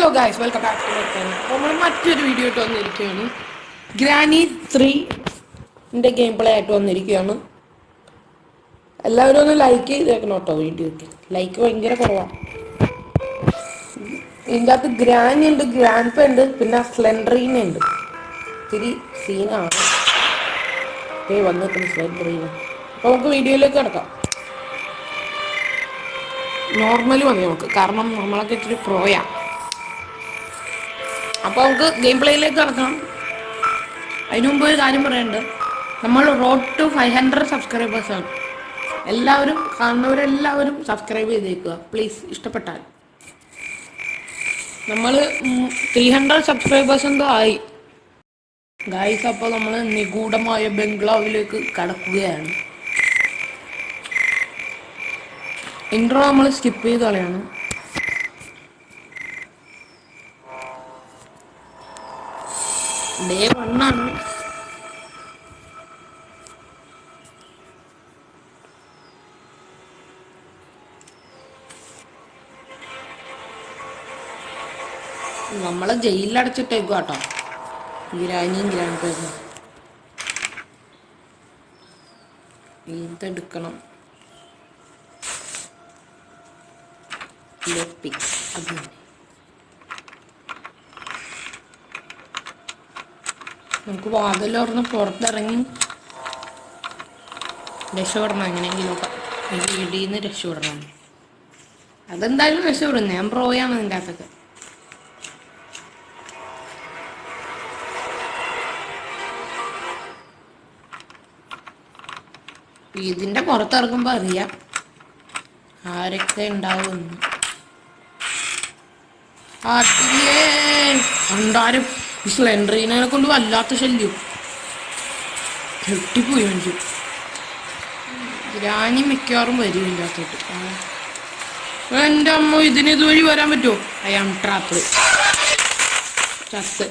Hello guys, welcome back to my channel. അപ്പോൾ നമ്മൾ മറ്റൊരു വീഡിയോ ആയിട്ട് വന്നിരിക്കുകയാണ്. ഗ്രാനി 3ന്റെ ഗെയിം പ്ലേ ആയിട്ട് വന്നിരിക്കുകയാണ്. എല്ലാവരും ഒന്ന് ലൈക്ക് ചെയ്തേക്കണം കേട്ടോ. വീഡിയോക്ക് ലൈക്ക് ഭയങ്കര കുറവാണ്. ഇതിൻ്റെ അകത്ത് ഗ്രാനി ഉണ്ട്, ഗ്രാൻഡ് പ ഉണ്ട്, പിന്നെ സ്ലെൻഡറീന ഉണ്ട്. ഇത്തിരി സീനാണ് വന്നിരിക്കുന്നത് സ്ലെൻഡറീന. അപ്പോൾ നമുക്ക് വീഡിയോയിലേക്ക് കിടക്കാം. നോർമലി മതി നമുക്ക്, കാരണം നമ്മളൊക്കെ ഇത്തിരി പ്രോയാണ്. അപ്പോൾ നമുക്ക് ഗെയിം പ്ലേയിലേക്ക് കിടക്കണം. അതിനു മുമ്പ് ഒരു കാര്യം പറയാനുണ്ട്. നമ്മൾ റോഡ് ടു 500 സബ്സ്ക്രൈബേഴ്സാണ്. എല്ലാവരും കാണുന്നവരെല്ലാവരും സബ്സ്ക്രൈബ് ചെയ്തേക്കുക പ്ലീസ്, ഇഷ്ടപ്പെട്ടാൽ. നമ്മൾ 300 സബ്സ്ക്രൈബേഴ്സ് എന്തോ ആയി ഗായ്സ്. അപ്പോൾ നമ്മൾ നിഗൂഢമായ ബംഗ്ലാവിലേക്ക് കടക്കുകയാണ്. ഇൻട്രോ നമ്മൾ സ്കിപ്പ് ചെയ്ത് കളയാണ്. ഡേ 1 ആണ്. നമ്മളെ ജയിലിലടച്ചിട്ടേക്കും കേട്ടോ ഗ്രാനിയും ഗ്രാൻഡ് പേരും. ഇതെടുക്കണം. നമുക്ക് വാതിലോർന്ന് പുറത്തിറങ്ങി രക്ഷപ്പെടണം. എങ്ങനെയെങ്കിലുമൊക്കെ വീട്ടിൽ നിന്ന് രക്ഷപ്പെടണം. അതെന്തായാലും രക്ഷപ്പെടും. ഞാൻ പ്രോയാണ് ഇതിൻ്റെ അകത്തൊക്കെ. ഇതിൻ്റെ പുറത്തിറങ്ങുമ്പോൾ അറിയാം ആരൊക്കെ ഉണ്ടാവുമെന്ന്. എന്തായാലും ഈ സ്ലെൻഡറീനെ കൊണ്ട് വല്ലാത്ത ശല്യം. കെട്ടിപ്പോയി മനുഷ്യ. ഗ്രാനി മിക്കവാറും വരും ഇതിൻ്റെ അകത്തോട്ട്. എൻ്റെ അമ്മ, ഇതിന് ഇതുവഴി വരാൻ പറ്റുമോ? അയാം ട്രാപ്പ് ചത്ത്.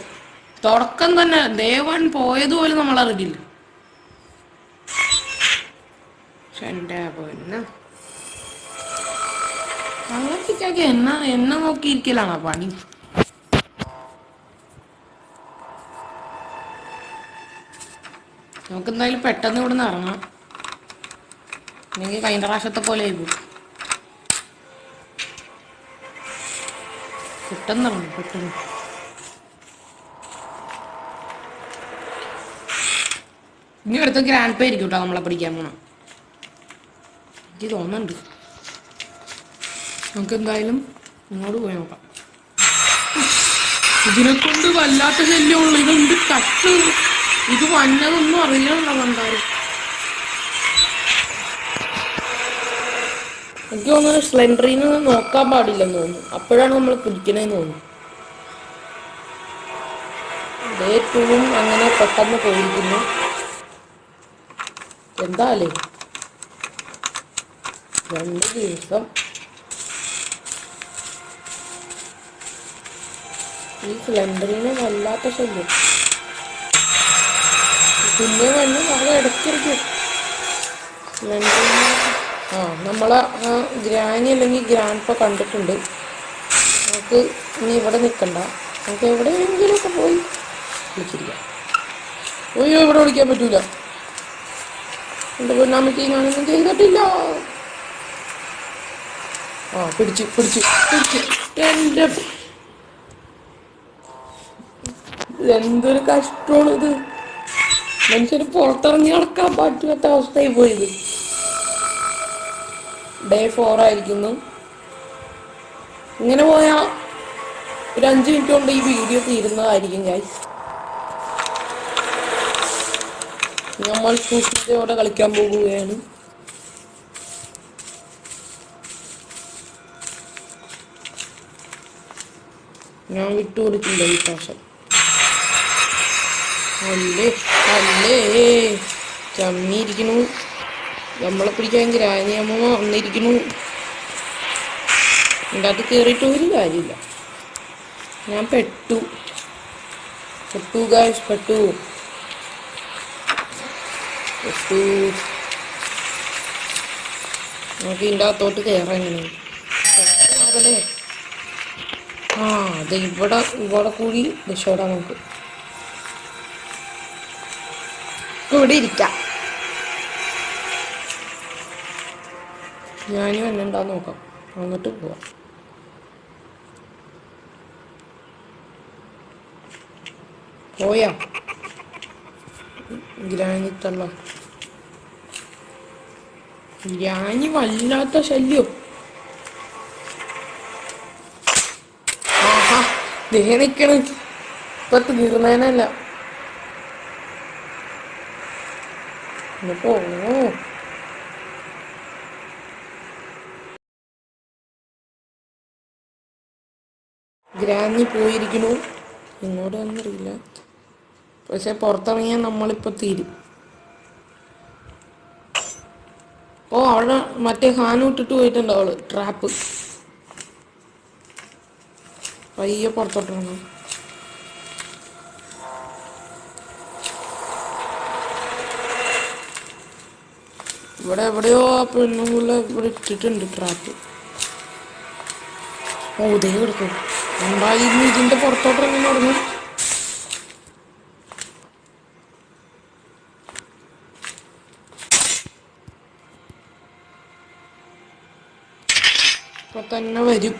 തുടക്കം തന്നെ ദേവൻ പോയതുപോലും നമ്മളറിയില്ല. എൻ്റെ പൊന്നെ, അങ്ങനത്തേക്കൊക്കെ എന്നെ നോക്കിയിരിക്കലാണോ പണി? നമുക്ക് എന്തായാലും പെട്ടെന്ന് ഇവിടെ നിന്ന് ഇറങ്ങാം. അല്ലെങ്കിൽ കഴിഞ്ഞ പ്രാവശ്യത്തെ പോലെ ആയിപ്പോ. പെട്ടെന്ന് ഇറങ്ങും, പെട്ടെന്ന്. ഇനി അടുത്ത ഗ്രാൻഡ് പേ ആയിരിക്കും കേട്ടോ നമ്മളെ പിടിക്കാൻ പോണം. എനിക്ക് തോന്നുന്നുണ്ട്. നമുക്ക് എന്തായാലും ഇങ്ങോട്ട് പോയി നോക്കാം. ഇതിനെ കൊണ്ട് വല്ലാത്ത ശല്യമുള്ളൂ. ഇതെന്ത് കട്ട്! ഇത് വന്നതൊന്നും അറിയാനുള്ള എന്തായാലും. എനിക്ക് തോന്നുന്നു സ്ലെൻഡറിന് നോക്കാൻ പാടില്ലെന്ന് തോന്നുന്നു. അപ്പോഴാണ് നമ്മൾ പിടിക്കണേന്ന് തോന്നുന്നു. ഡേ 2 അങ്ങനെ പെട്ടെന്ന് പോയിരിക്കുന്നു. എന്താലേ 2 ദിവസം ഈ സ്ലെൻഡറിന് വല്ലാത്ത ശല്യം. പിന്നെ വന്ന് നമ്മൾ ഇടയ്ക്കിടയ്ക്ക് സ്ലെൻഡറിന് നമ്മളെ ഗ്രാനി അല്ലെങ്കിൽ ഗ്രാൻഡ് പ കണ്ടിട്ടുണ്ട്. നമുക്ക് ഇനി ഇവിടെ നിൽക്കണ്ട. നമുക്ക് എവിടെയെങ്കിലുമൊക്കെ പോയി വിളിച്ചിരിക്കാം. അയ്യോ, ഇവിടെ വിളിക്കാൻ പറ്റൂല. എൻ്റെ പൊന്നാമയ്ക്ക് ഞാനൊന്നും ചെയ്തിട്ടില്ല. പിടിച്ച് എൻ്റെ എന്തൊരു കഷ്ടമാണ് ഇത്. മനുഷ്യന് പുറത്തിറങ്ങി നടക്കാൻ പറ്റാത്ത അവസ്ഥയായി പോയത്. ഡേ 4 ആയിരിക്കുന്നു. ഇങ്ങനെ പോയാൽ ഒരു 5 മിനിറ്റ് കൊണ്ട് ഈ വീഡിയോ തീരുന്നതായിരിക്കും ഗൈസ്. നമ്മൾ സൂക്ഷിച്ചോടെ കളിക്കാൻ പോകുകയാണ്. ഞാൻ വിട്ടുകൊടുക്കില്ല ഈ പ്രാവശ്യം. അല്ലേ ചമ്മിയിരിക്കണു. നമ്മളെ പിടിക്കാൻ ഗ്രാനിയമ്മ വന്നിരിക്കണു. എൻ്റെ അത് കയറിയിട്ട് ഒരു കാര്യമില്ല. ഞാൻ പെട്ടു ഗായ്സ്, പെട്ടു. നമുക്ക് ഇതിൻ്റെ അകത്തോട്ട് കയറാൻ എങ്ങനെ? അത് ഇവിടെ ഇവിടെ കൂടി രക്ഷപ്പെടാൻ നമുക്ക് ഇവിടെ ഇരിക്കാം. ഞാനും എന്നെ ഉണ്ടാന്ന് നോക്കാം, അങ്ങോട്ട് പോവാം. പോയാ ഗ്രാനിത്തള്ള ഗ്രാനി വല്ലാത്ത ശല്യം. ആഹാ ദേ നിക്കണ്, ഇപ്പൊ തീർന്നേനല്ല. ഓ ഗ്രാനി പോയിരിക്കണു, ഇങ്ങോട്ട് വന്നറിയില്ല. പക്ഷെ പുറത്തിറങ്ങിയാൽ നമ്മളിപ്പോ തീരും. ഓ അവിടെ മറ്റേ ഹാനും ഇട്ടിട്ട് പോയിട്ടുണ്ട് അവള്. ട്രാപ്പ് പയ്യെ പുറത്തോട്ടിറങ്ങും. ഇവിടെ എവിടെയോ ആ പെണ്ണുള്ള ഇവിടെ ഇട്ടിട്ടുണ്ട് ട്രാപ്പ്. ഓ ദേ എടുക്കും എന്തായാലും ഇതിന്റെ പുറത്തോട്ടിറങ്ങി തുടങ്ങി. ഇപ്പൊ തന്നെ വരും.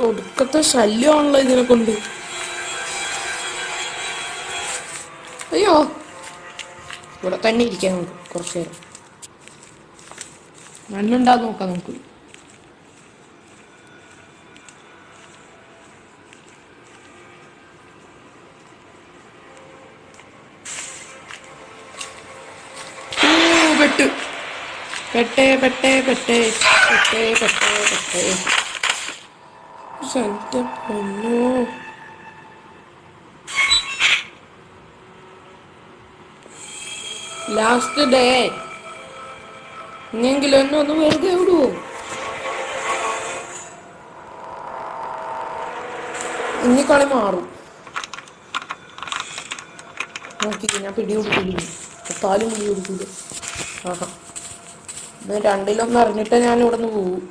ഒടുക്കത്തെ ശല്യമാണല്ലോ ഇതിനെ കൊണ്ട്. അയ്യോ ഇവിടെ തന്നെ ഇരിക്കാം നമുക്ക് കുറച്ചു നേരം. മണ്ണുണ്ടാകും നോക്കാം നമുക്ക്. പെട്ട് പെട്ടേ പെട്ടേ പെട്ടേ പെട്ടേ പെട്ടേ പെട്ടേ എന്റെ പൊന്നോ. ലാസ്റ്റ് ഡേ ഇനിയെങ്കിലും എന്നെ ഒന്ന് വെറുതെ വിടുവോ? ഇനി കളി മാറും. നോക്കി ഞാൻ പിടി കൊടുക്കില്ല, കാലും പിടി കൊടുക്കില്ല. ആഹാ രണ്ടിലൊന്നും അറിഞ്ഞിട്ട് ഞാൻ ഇവിടെ നിന്ന് പോവും.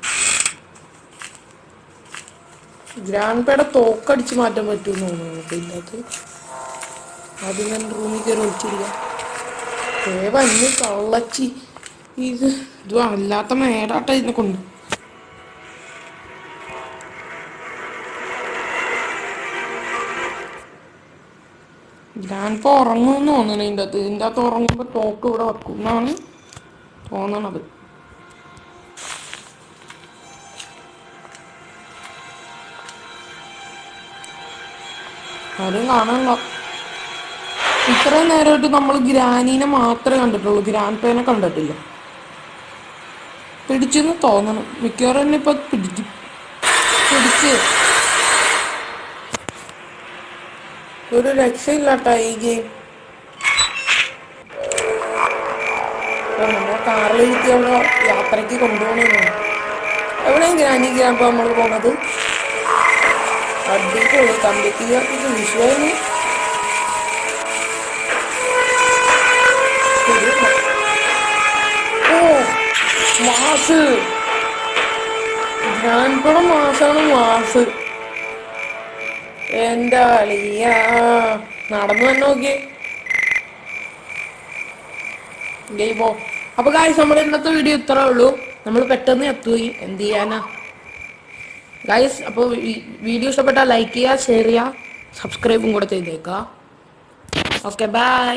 ഗ്രാൻഡ് പേടെ തോക്കടിച്ച് മാറ്റാൻ പറ്റുമെന്ന് തോന്നുന്നു. ഇല്ലാത്ത ആദ്യം ഞാൻ റൂമിൽ കയറി ഒളിച്ചിരിക്കാം. വന്ന് കള്ളച്ചി ഇത് അല്ലാത്ത മേടാട്ട ഇതിനെ കൊണ്ട്. ഗ്രാൻഡ് ഉറങ്ങുമെന്ന് തോന്നണ. ഇതിൻ്റെ അകത്ത് ഉറങ്ങുമ്പോൾ തോക്ക് ഇവിടെ വെക്കും എന്നാണ് തോന്നണത്. ആരും കാണാനോ. ഇത്രയും നേരമായിട്ട് നമ്മൾ ഗ്രാനീനെ മാത്രമേ കണ്ടിട്ടുള്ളൂ, ഗ്രാൻഡ് പേനെ കണ്ടിട്ടില്ല. പിടിച്ചെന്ന് തോന്നണം, മിക്കവാറും തന്നെ ഇപ്പൊ പിടിച്ച് ഒരു രക്ഷയില്ലാട്ടാ ഈ ഗെയിം. നമ്മളെ കാറിലിരുത്തി അവിടെ യാത്രയ്ക്ക് കൊണ്ടുപോകണേന്ന്. എവിടെയും ഗ്രാനി ഗ്രാൻഡ് നമ്മൾ പോണത്. അടിപൊളി കമ്പിക്ക് വിഷുവായി. ഓ മാസ് ഗ്രാൻഡ് മാസാണ് മാസ്. എന്റെ അളിയ നടന്നു തന്നെ നോക്കിയേ ഗെയിമോ. അപ്പൊ ഗായ്സ് നമ്മുടെ ഇന്നത്തെ വീഡിയോ ഇത്രേ ഉള്ളൂ. നമ്മൾ പെട്ടെന്ന് എത്തുകയും എന്ത് ചെയ്യാനാ ഗായ്സ്. അപ്പോൾ വീഡിയോ ഇഷ്ടപ്പെട്ടാൽ ലൈക്ക് ചെയ്യുക, ഷെയർ ചെയ്യുക, സബ്സ്ക്രൈബും കൂടെ ചെയ്തേക്കുക. Okay bye.